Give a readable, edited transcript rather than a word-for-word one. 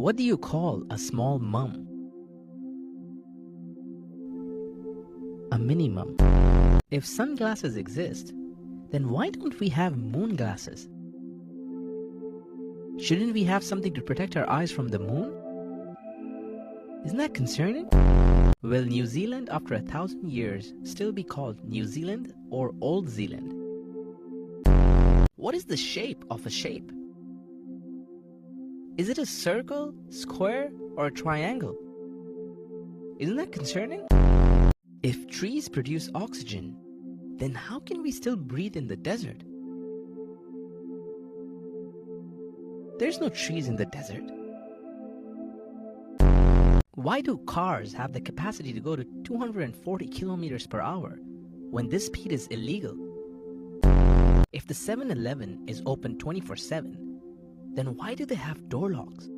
What do you call a small mum? A minimum. If sunglasses exist, then why don't we have moon glasses? Shouldn't we have something to protect our eyes from the moon? Isn't that concerning? Will New Zealand after 1,000 years still be called New Zealand or Old Zealand? What is the shape of a shape? Is it a circle, square, or a triangle? Isn't that concerning? If trees produce oxygen, then how can we still breathe in the desert? There's no trees in the desert. Why do cars have the capacity to go to 240 kilometers per hour when this speed is illegal? If the 7-Eleven is open 24/7, then why do they have door locks?